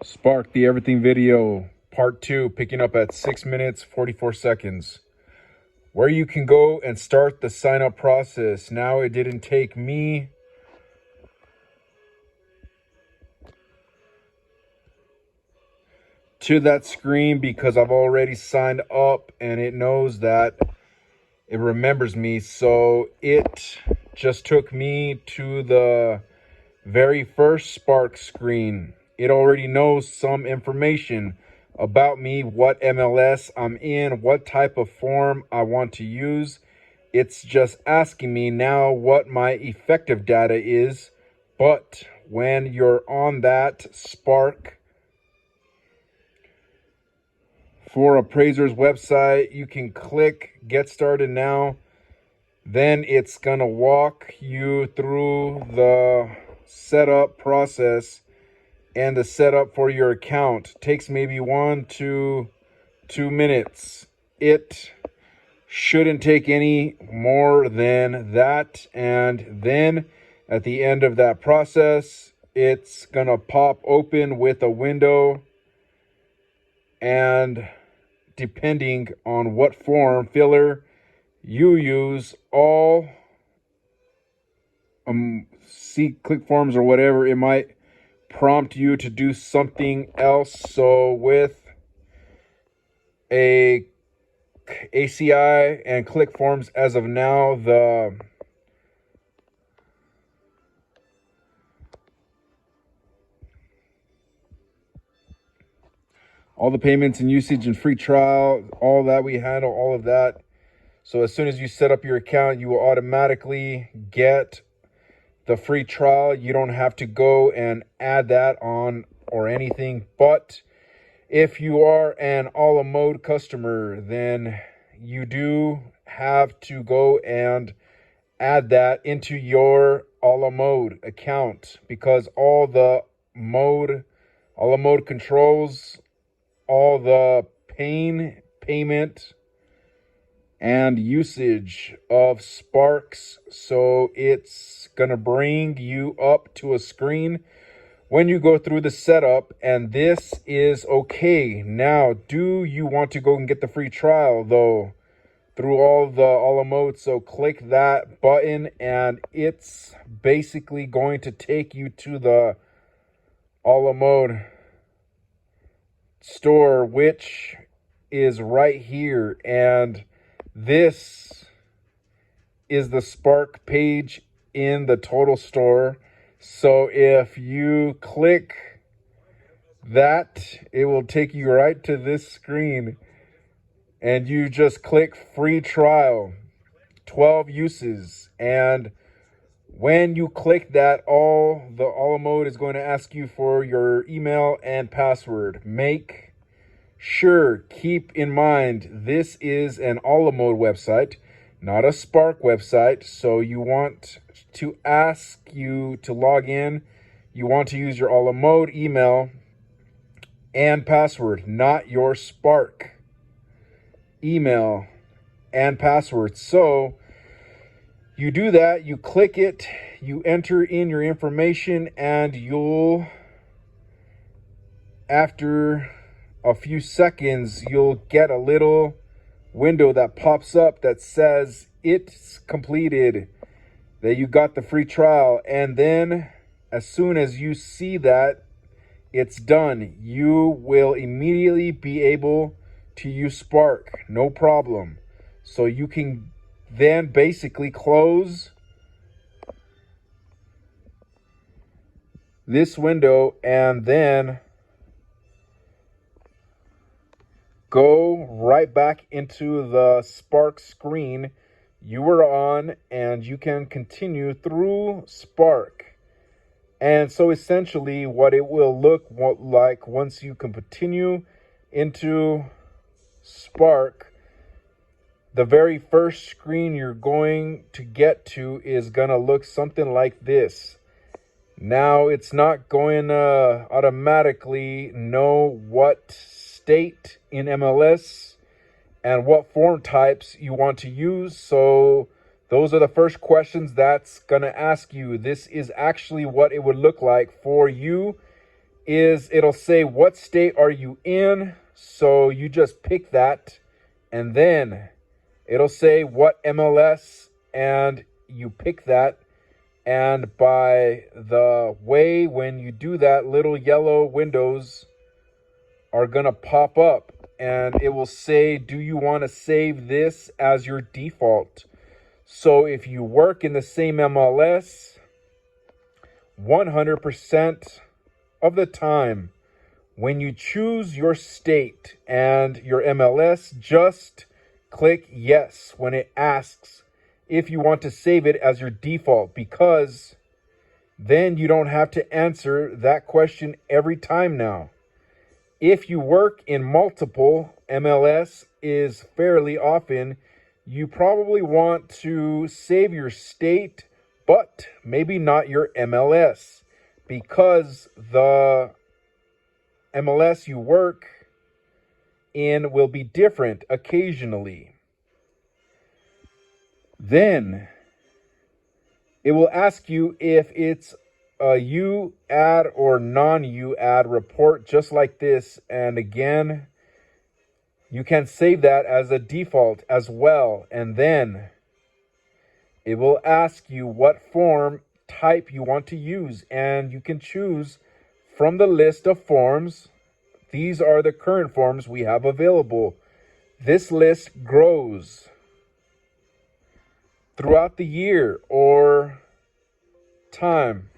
Spark the Everything video, part 2, picking up at 6 minutes, 44 seconds. Where you can go and start the sign up process. Now, it didn't take me to that screen because I've already signed up and it knows that it remembers me. So it just took me to the very first Spark screen. It already knows some information about me, what MLS I'm in, what type of form I want to use. It's just asking me now what my effective data is. But when you're on that Spark for Appraiser's website, you can click Get Started Now. Then it's going to walk you through the setup process, and the setup for your account takes maybe 1 to 2 minutes. It shouldn't take any more than that. And then at the end of that process, it's going to pop open with a window. And depending on what form filler you use, all click forms or whatever, it might prompt you to do something else. So with a ACI and click forms, as of now, all the payments and usage and free trial, all that, we handle all of that. So as soon as you set up your account, you will automatically get the free trial. You don't have to go and add that on or anything. But if you are an a la mode customer, then you do have to go and add that into your a la mode account, because all the a la mode controls, all the payment and usage of Sparks. So it's gonna bring you up to a screen when you go through the setup, and this is okay. Now, do you want to go and get the free trial though through all the a la mode? So click that button and it's basically going to take you to the a la mode store, which is right here. And this is the Spark page in the total store. So if you click that, it will take you right to this screen, and you just click free trial, 12 uses. And when you click that, all the a la mode is going to ask you for your email and password. Make sure, keep in mind, this is an a la mode website, not a Spark website. So you want to ask you to log in. You want to use your a la mode email and password, not your Spark email and password. So you do that, you click it, you enter in your information, and you'll, after a few seconds, you'll get a little window that pops up that says it's completed, that you got the free trial. And then as soon as you see that it's done, you will immediately be able to use Spark, no problem. So you can then basically close this window and then go right back into the Spark screen you were on, and you can continue through Spark. And so essentially what it will look like once you can continue into Spark, the very first screen you're going to get to is going to look something like this. Now, it's not going to automatically know what state in MLS and what form types you want to use. So those are the first questions that's going to ask you. This is actually what it would look like for you is it'll say, what state are you in? So you just pick that, and then it'll say what MLS, and you pick that. And by the way, when you do that, little yellow windows are going to pop up, and it will say, do you want to save this as your default? So if you work in the same MLS, 100% of the time, when you choose your state and your MLS, just click yes when it asks if you want to save it as your default, because then you don't have to answer that question every time now. If you work in multiple MLS is fairly often, you probably want to save your state, but maybe not your MLS, because the MLS you work in will be different occasionally. Then it will ask you if it's a U ad or non-U ad report, just like this. And again, you can save that as a default as well. And then it will ask you what form type you want to use, and you can choose from the list of forms. These are the current forms we have available. This list grows throughout the year or time.